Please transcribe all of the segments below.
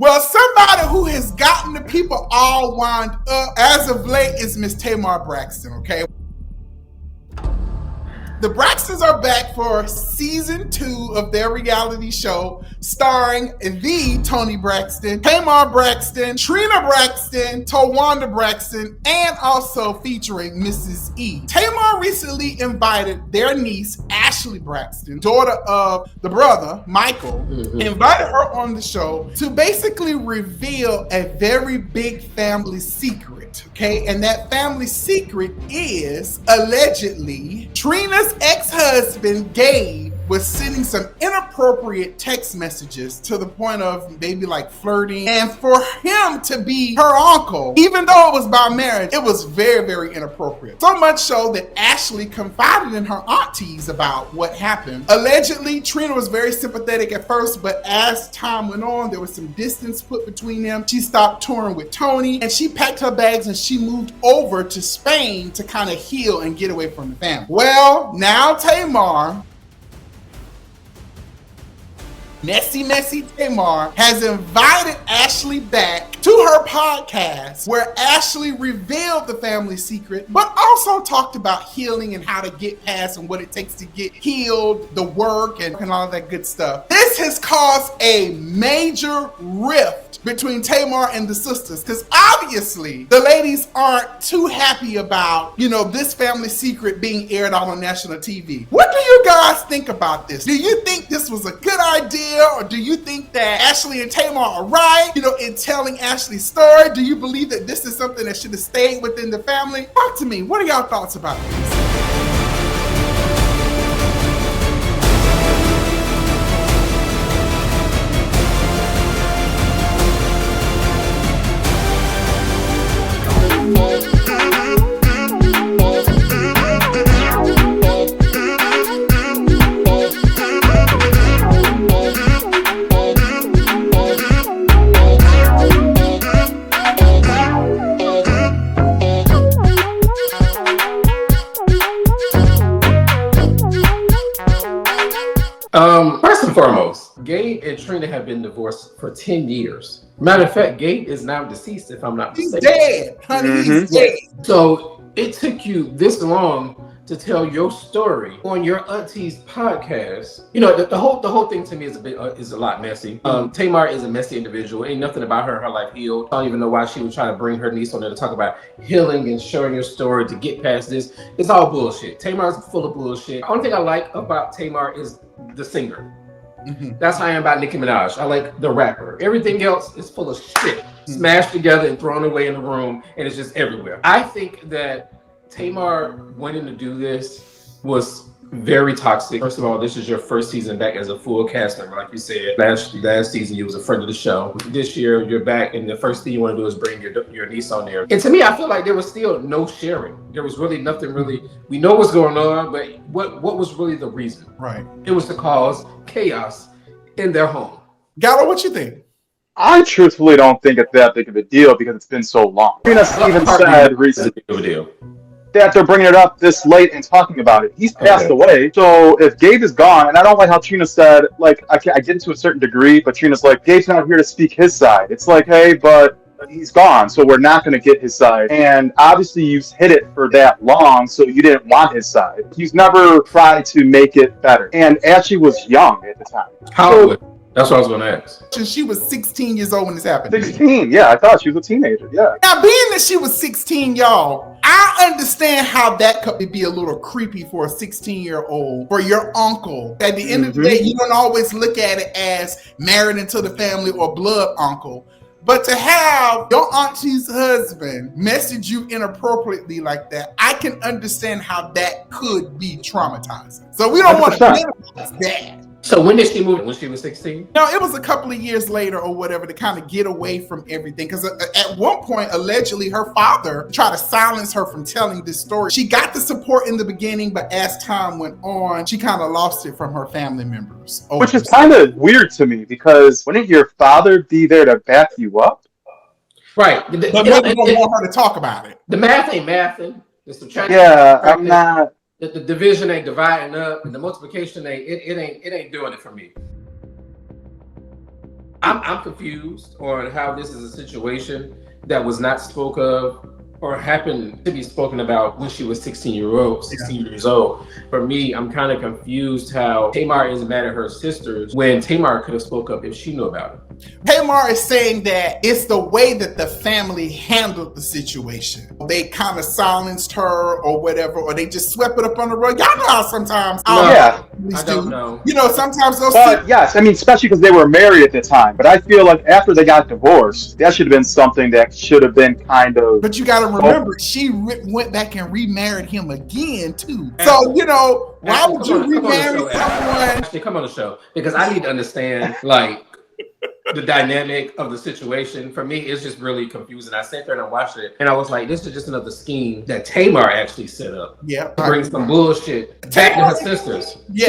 Well, somebody who has gotten the people all wound up as of late is Miss Tamar Braxton, okay? The Braxtons are back for season 2 of their reality show starring the Toni Braxton, Tamar Braxton, Trina Braxton, Towanda Braxton, and also featuring Mrs. E. Tamar recently invited their niece, Ashlee Braxton, daughter of the brother, Michael, invited her on the show to basically reveal a very big family secret, okay? And that family secret is allegedly Trina's ex-husband Gabe was sending some inappropriate text messages to the point of maybe like flirting, and for him to be her uncle, even though it was by marriage, it was very, very inappropriate. So much so that Ashlee confided in her aunties about what happened. Allegedly, Trina was very sympathetic at first, but as time went on, there was some distance put between them. She stopped touring with Toni, and she packed her bags and she moved over to Spain to kind of heal and get away from the family. Well, now Tamar, Messy Tamar, has invited Ashlee back to her podcast where Ashlee revealed the family secret, but also talked about healing and how to get past and what it takes to get healed, the work and all of that good stuff. This has caused a major rift between Tamar and the sisters, because obviously the ladies aren't too happy about, this family secret being aired out on national TV. What do you guys think about this? Do you think this was a good idea, or do you think that Ashlee and Tamar are right, in telling Ashlee's story? Do you believe that this is something that should have stayed within the family? Talk to me. What are y'all thoughts about this? First and foremost, Gabe and Trina have been divorced for 10 years. Matter of fact, Gabe is now deceased, if I'm not mistaken. He's dead, honey. He's dead. So it took you this long to tell your story on your auntie's podcast. The whole thing to me is a lot messy. Tamar is a messy individual. Ain't nothing about her life healed. I don't even know why she was trying to bring her niece on there to talk about healing and sharing your story to get past this. It's all bullshit. Tamar's full of bullshit. The only thing I like about Tamar is the singer. That's how I am about Nicki Minaj. I like the rapper. Everything else is full of shit, smashed together and thrown away in the room, and it's just everywhere. I think that Tamar wanting to do this was very toxic. First of all, this is your first season back as a full cast member, like you said. Last season, you was a friend of the show. This year, you're back, and the first thing you want to do is bring your niece on there. And to me, I feel like there was still no sharing. There was really nothing really. We know what's going on, but what was really the reason? Right. It was to cause chaos in their home. Gallo, what you think? I truthfully don't think it's that big of a deal because it's been so long. Trina even said recently that they're bringing it up this late and talking about it. He's passed away. So if Gabe is gone, and I don't like how Trina said, I get it to a certain degree, but Trina's like, Gabe's not here to speak his side. It's like, hey, but he's gone, so we're not going to get his side. And obviously you've hid it for that long, so you didn't want his side. He's never tried to make it better. And Ashlee was young at the time. That's what I was going to ask. She was 16 years old when this happened. 16, yeah. I thought she was a teenager, yeah. Now, being that she was 16, y'all, I understand how that could be a little creepy for a 16-year-old, for your uncle. At the end of the day, you don't always look at it as married into the family or blood uncle. But to have your auntie's husband message you inappropriately like that, I can understand how that could be traumatizing. So we don't want to minimize that. So when did she move? When she was 16? No, it was a couple of years later or whatever to kind of get away from everything. Because at one point, allegedly, her father tried to silence her from telling this story. She got the support in the beginning, but as time went on, she kind of lost it from her family members. Which is kind of weird to me, because wouldn't your father be there to back you up? Right. But maybe they don't want her to talk about it. The math ain't mathing. The subtraction. Yeah, I'm not. The division ain't dividing up, and the multiplication it ain't doing it for me. I'm confused on how this is a situation that was not spoke of or happened to be spoken about when she was 16 years old. For me, I'm kind of confused how Tamar is mad at her sisters when Tamar could have spoke up if she knew about it. Tamar is saying that it's the way that the family handled the situation. They kind of silenced her or whatever, or they just swept it up on the rug. Y'all know how sometimes I don't know. You know, sometimes those yes, I mean, especially because they were married at the time. But I feel like after they got divorced, that should have been something that should have been kind of... But you got to remember, she went back and remarried him again, too. So, you know, why would you remarry someone? Actually, come on the show. Because I need to understand, like, the dynamic of the situation. For me, it's just really confusing. I sat there and I watched it, and I was like, this is just another scheme that Tamar actually set up. Yeah. To bring some bullshit back to her sisters. Yeah.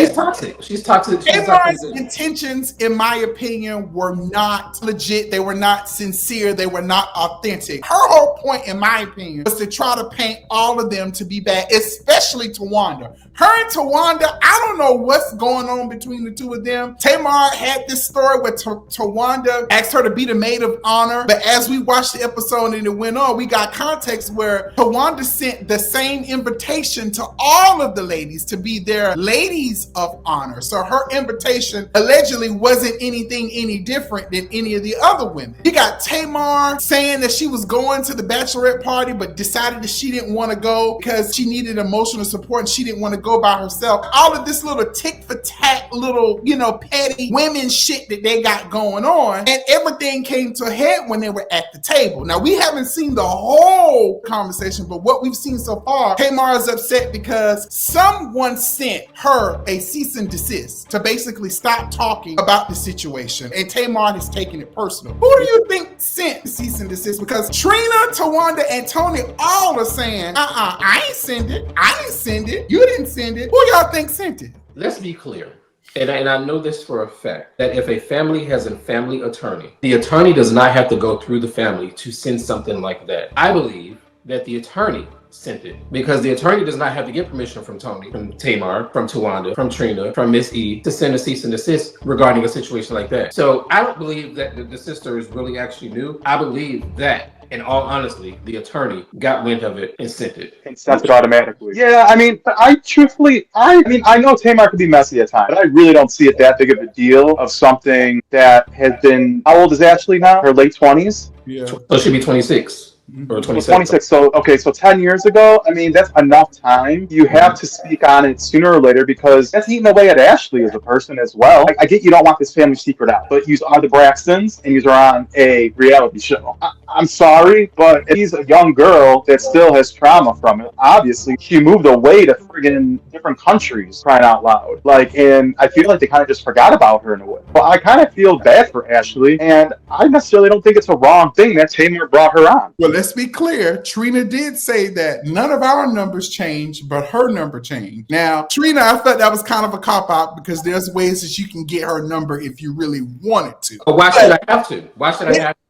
She's toxic. Tamar's intentions, in my opinion, were not legit. They were not sincere. They were not authentic. Her whole point, in my opinion, was to try to paint all of them to be bad, especially Tawanda. Her and Tawanda, I don't know what's going on between the two of them. Tamar had this story where Tawanda asked her to be the maid of honor, but as we watched the episode and it went on, we got context where Tawanda sent the same invitation to all of the ladies to be their ladies of honor. So her invitation allegedly wasn't anything any different than any of the other women. You got Tamar saying that she was going to the bachelorette party, but decided that she didn't want to go because she needed emotional support and she didn't want to go by herself. All of this little tick for tack, little, you know, petty women shit that they got going on. And everything came to a head when they were at the table. Now, we haven't seen the whole conversation, but what we've seen so far, Tamar is upset because someone sent her a cease and desist to basically stop talking about the situation. And Tamar has taken it personal. Who do you think sent the cease and desist? Because Trina, Tawanda, and Tony all are saying, I ain't send it. I didn't send it. You didn't send it. Who y'all think sent it? Let's be clear. And I know this for a fact, that if a family has a family attorney, the attorney does not have to go through the family to send something like that. I believe that the attorney sent it because the attorney does not have to get permission from Tony, from Tamar, from Tawanda, from Trina, from Miss E to send a cease and desist regarding a situation like that. So I don't believe that the sisters really actually knew. I believe that, in all honesty, the attorney got wind of it and sent it. And sent it automatically. Yeah, I mean, I know Tamar could be messy at times, but I really don't see it that big of a deal of something that has been, how old is Ashlee now? Her late 20s? Yeah. So she'd be 26. Or 27. 26. So, okay, so 10 years ago, I mean, that's enough time. You have to speak on it sooner or later because that's eating away at Ashlee as a person as well. I get you don't want this family secret out, but you are the Braxtons and you are on a reality show. I'm sorry, but if she's a young girl that still has trauma from it, obviously, she moved away to friggin' different countries, crying out loud. Like, and I feel like they kind of just forgot about her in a way. But I kind of feel bad for Ashlee, and I necessarily don't think it's a wrong thing that Tamar brought her on. Well, let's be clear. Trina did say that none of our numbers changed, but her number changed. Now, Trina, I thought that was kind of a cop-out because there's ways that you can get her number if you really wanted to. But why should I have to? Why should I have to?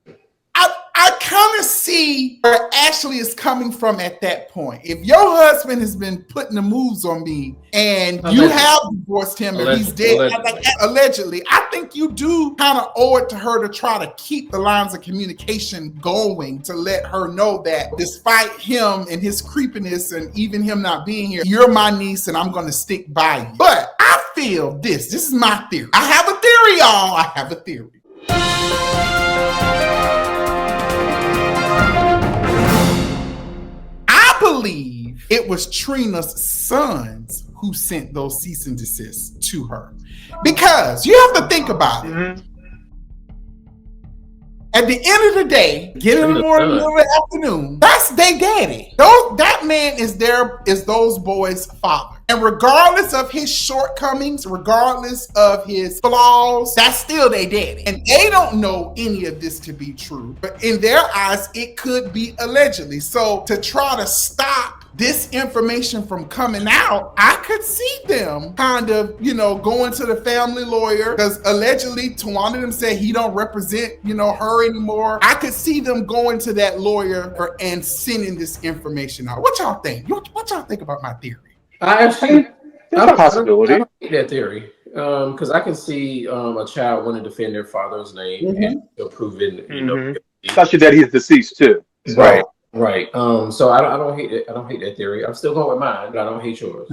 I kind of see where Ashlee is coming from at that point. If your husband has been putting the moves on me and you have divorced him and he's dead, allegedly, I think you do kind of owe it to her to try to keep the lines of communication going to let her know that despite him and his creepiness and even him not being here, you're my niece and I'm going to stick by you. But I feel this is my theory. I have a theory, y'all. I have a theory. I believe it was Trina's sons who sent those cease and desists to her. Because you have to think about it. Mm-hmm. At the end of the day, get in the morning, middle of the afternoon, that's their daddy. That man is those boys' father. And regardless of his shortcomings, regardless of his flaws, that's still their daddy. And they don't know any of this to be true. But in their eyes, it could be allegedly. So to try to stop this information from coming out, I could see them kind of, going to the family lawyer because allegedly Tawanda them said he don't represent, her anymore. I could see them going to that lawyer and sending this information out. What y'all think? What y'all think about my theory? I actually, that's a possibility. I don't hate that theory. Because I can see a child wanting to defend their father's name and still proving, especially that he's deceased too. So. Right. So I don't hate it. I don't hate that theory. I'm still going with mine, but I don't hate yours.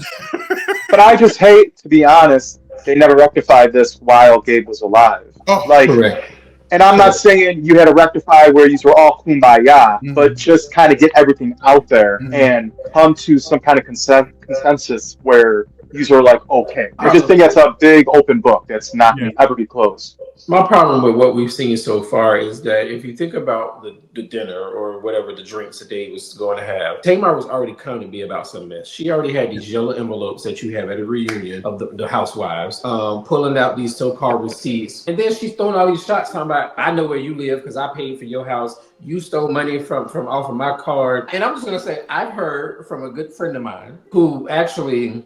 But I just hate, to be honest, they never rectified this while Gabe was alive. Correct. And I'm not saying you had to rectify where you were all kumbaya, but just kind of get everything out there and come to some kind of consensus where these are like, okay. I just think that's a big open book that's not going to ever be closed. My problem with what we've seen so far is that if you think about the dinner or whatever the drinks that they was going to have, Tamar was already coming to be about some mess. She already had these yellow envelopes that you have at a reunion of the housewives, pulling out these so-called receipts. And then she's throwing all these shots talking about, I know where you live because I paid for your house. You stole money from off of my card. And I'm just going to say, I've heard from a good friend of mine who actually...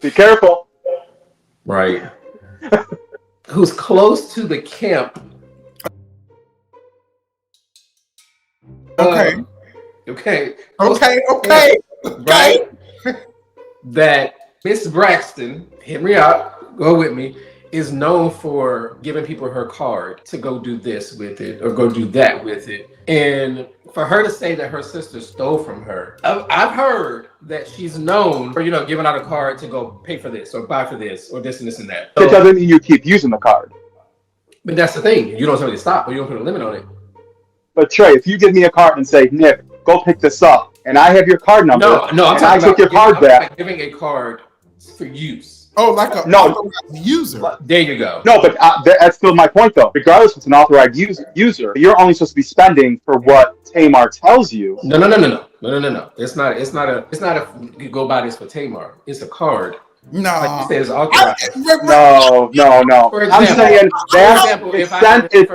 Be careful. Right. Who's close to the camp. Okay. That Miss Braxton, hear me out, go with me, is known for giving people her card to go do this with it or go do that with it. And for her to say that her sister stole from her, I've heard that she's known for, giving out a card to go pay for this or buy for this or this and this and that. It doesn't mean you keep using the card. But that's the thing. You don't tell me to stop or you don't put a limit on it. But Trey, if you give me a card and say, Nick, go pick this up, and I have your card number, I took your card back. Giving a card for use. Oh, like a authorized user. There you go. No, but that's still my point, though. Regardless if it's an authorized user, you're only supposed to be spending for what Tamar tells you. No. It's not a you go buy this for Tamar. It's a card. No. Like you said, it's authorized. No. For example, I'm saying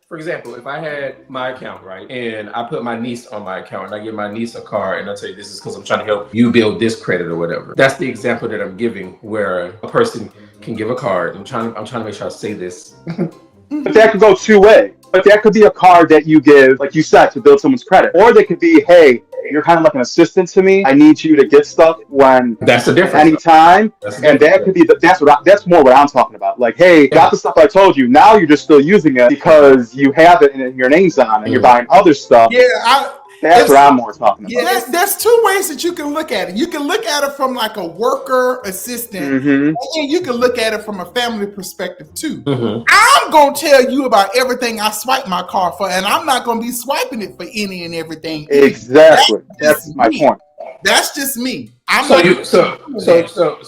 for example, if I had my account, right, and I put my niece on my account and I give my niece a card and I tell you this is because I'm trying to help you build this credit or whatever. That's the example that I'm giving where a person can give a card. I'm trying to make sure I say this. But that could go two ways. But that could be a card that you give, like you said, to build someone's credit. Or they could be, hey, you're kind of like an assistant to me. I need you to get stuff when that's the difference. Anytime. And that could be that's more what I'm talking about. Like, hey, got the stuff I told you. Now you're just still using it because you have it and your name's on it and you're buying other stuff. Yeah, that's what I'm more talking about. Yeah, there's two ways that you can look at it. You can look at it from like a worker assistant, and you can look at it from a family perspective too. I'm gonna tell you about everything I swipe my card for, and I'm not gonna be swiping it for any and everything. Exactly. That's my point. That's just me. So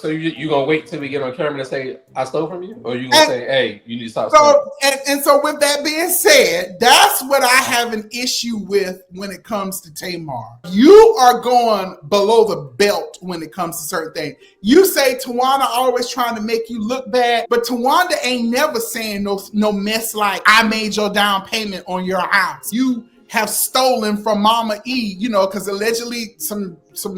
you gonna wait till we get on camera and say I stole from you, or you gonna say, hey, you need to stop? So with that being said, that's what I have an issue with when it comes to Tamar. You are going below the belt when it comes to certain things. You say Tawanda always trying to make you look bad, but Tawanda ain't never saying no mess like I made your down payment on your house. You have stolen from Mama E, because allegedly some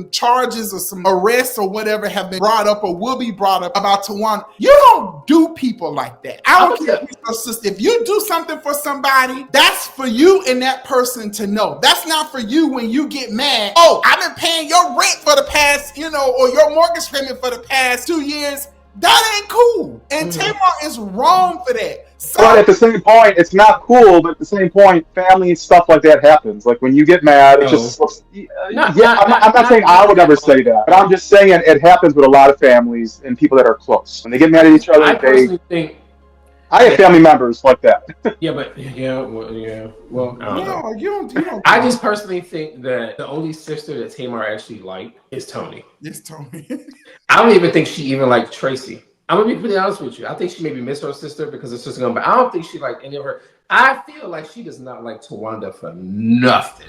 charges or some arrests or whatever have been brought up or will be brought up about Tawanda. You don't do people like that. I don't care if your sister. If you do something for somebody, that's for you and that person to know. That's not for you when you get mad. Oh, I've been paying your rent for the past, or your mortgage payment for the past 2 years. That ain't cool. And Tamar is wrong for that. So, but at the same point, it's not cool, but at the same point, family stuff like that happens. Like when you get mad, it just I'm not saying I would ever say that, but I'm just saying it happens with a lot of families and people that are close. When they get mad at each other, I have family members like that. Well, you don't. I just personally think that the only sister that Tamar actually liked is Tony. It's Tony. I don't even think she even liked Tracy. I'm gonna be pretty honest with you. I think she maybe missed her sister because her sister gone, but I don't think she liked any of her. I feel like she does not like Tawanda for nothing.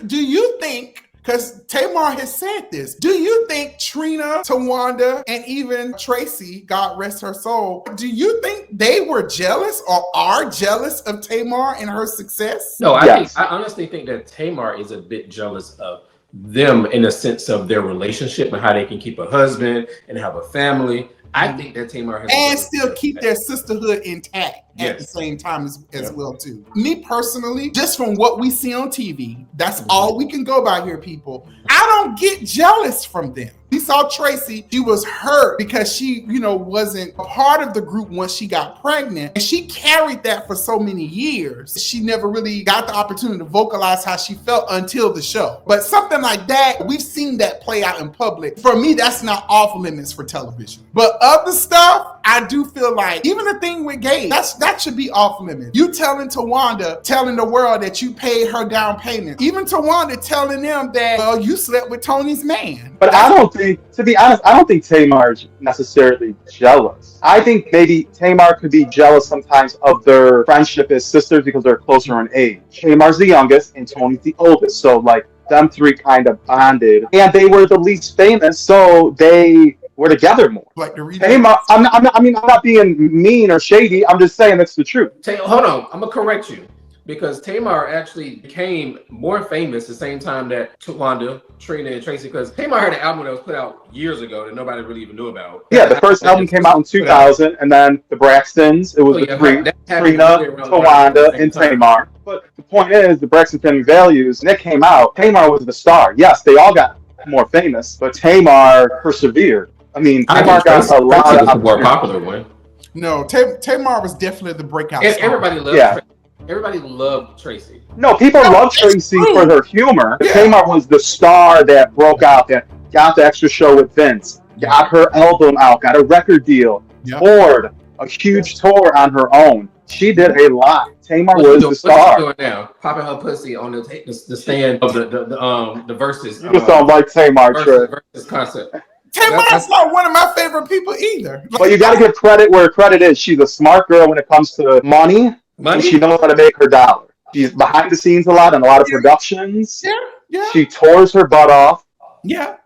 Do you think, because Tamar has said this, do you think Trina, Tawanda, and even Tracy, God rest her soul, do you think they were jealous or are jealous of Tamar and her success? No, I honestly think that Tamar is a bit jealous of them in a sense of their relationship and how they can keep a husband and have a family. I think that Tamar has and still keep their sisterhood intact at the same time as well too. Me personally, just from what we see on TV, that's all we can go by here, people. I don't get jealous from them. We saw Tracy, she was hurt because she, wasn't a part of the group once she got pregnant. And she carried that for so many years. She never really got the opportunity to vocalize how she felt until the show. But something like that, we've seen that play out in public. For me, that's not off limits for television. But other stuff, I do feel like, even the thing with Gabe, that should be off limits. You telling Tawanda, telling the world that you paid her down payment. Even Tawanda telling them that, well, you slept with Tony's man. But to be honest, I don't think Tamar's necessarily jealous. I think maybe Tamar could be jealous sometimes of their friendship as sisters because they're closer in age. Tamar's the youngest and Tony's the oldest. So like them three kind of bonded. And they were the least famous, so they were together more. Like the Tamar, I'm not being mean or shady. I'm just saying that's the truth. Hold on, I'm gonna correct you. Because Tamar actually became more famous the same time that Tawanda, Trina, and Tracy, because Tamar had an album that was put out years ago that nobody really even knew about. Yeah, the first album came out in 2000, and then the Braxtons, it was the three, Trina, Tawanda, and Tamar. But the point is, the Braxton Family Values, and it came out, Tamar was the star. Yes, they all got more famous, but Tamar persevered. I mean, Tamar got a lot of more popular one. No, Tamar was definitely the breakout star. Everybody loved Everybody loved Tracy. No, people love Tracy for her humor. Yeah. Tamar was the star that broke out, that got the extra show with Vince, got her album out, got a record deal, toured a huge tour on her own. She did a lot. Tamar was the star. What's she doing now? Popping her pussy on the stand of the verses. You just don't like Tamar, Trei. Versus concert. Tamar's not one of my favorite people either. But you got to give credit where credit is. She's a smart girl when it comes to money. And she knows how to make her dollar. She's behind the scenes a lot in a lot of productions. Yeah. She tours her butt off. Yeah.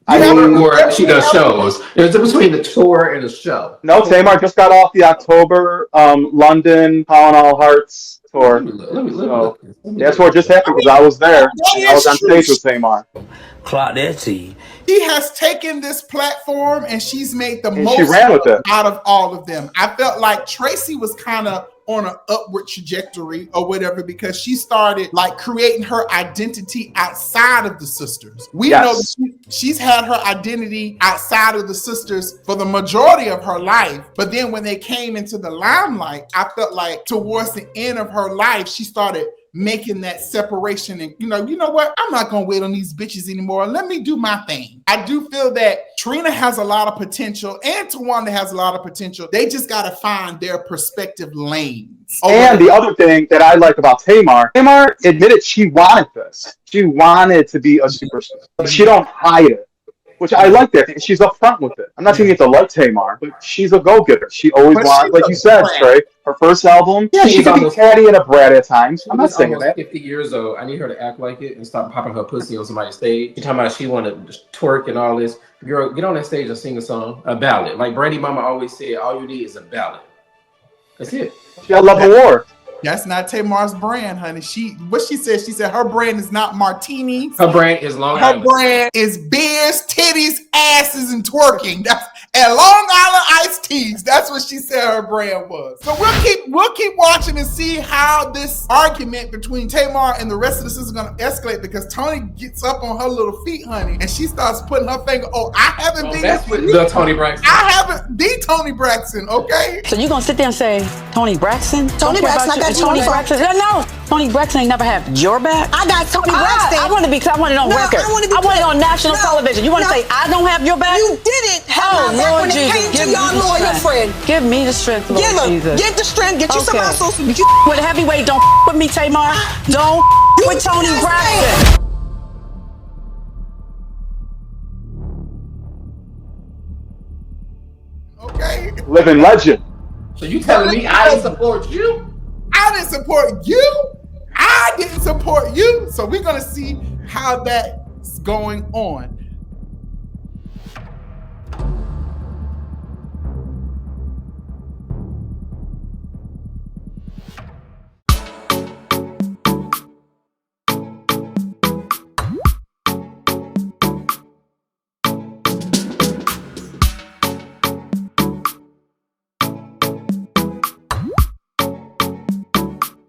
Or she does shows. There's a difference between the tour and a show. No, Tamar just got off the October London Calling All Hearts tour. That's what just happened because I was there. I was on stage with Tamar. Clock that tea. She has taken this platform and she's made the most she ran with it. Out of all of them. I felt like Tracy was kind of on an upward trajectory or whatever because she started like creating her identity outside of the sisters. We know that she's had her identity outside of the sisters for the majority of her life, but then when they came into the limelight, I felt like towards the end of her life, she started making that separation and you know what, I'm not gonna wait on these bitches anymore, let me do my thing. I do feel that Trina has a lot of potential and Tawanda has a lot of potential. They just gotta find their perspective lanes. And the other thing that I like about Tamar admitted she wanted this. She wanted to be a superstar. She don't hide it, which I like that. She's upfront with it. I'm not saying you have to like Tamar, but she's a go-getter. She always wants, like you said, Trei, her first album, she could be catty and a brat at times. I'm not saying that. 50 years old. I need her to act like it and stop popping her pussy on somebody's stage. She's talking about she wanted to twerk and all this. Girl, get on that stage and sing a song, a ballad. Like Brandy Mama always said, all you need is a ballad. That's it. She got Love the War. That's not Tamar's brand, honey. She said her brand is not martinis. Her brand is Long Island. Her brand is beers, titties, asses, and twerking. And Long Island iced teas. That's what she said her brand was. So we'll keep watching and see how this argument between Tamar and the rest of the sisters is gonna escalate because Tony gets up on her little feet, honey, and she starts putting her finger. Oh, I haven't been. That's with the Tony Braxton. I haven't the Tony Braxton. Okay. So you gonna sit there and say Tony Braxton? Tony Braxton. I got Tony Braxton. No, Tony Braxton ain't never had your back. I got Tony Braxton. I want it on record. I want it on national television. You want to say I don't have your back? You didn't have my back when it came to your lawyer friend. Give me the strength, Lord Jesus. Get the strength. Get you some muscles. You with a heavyweight. Don't with me, Tamar. Don't with Tony Braxton. Okay. Living legend. So you telling me I didn't support you? I didn't support you. I didn't support you. So we're going to see how that's going on.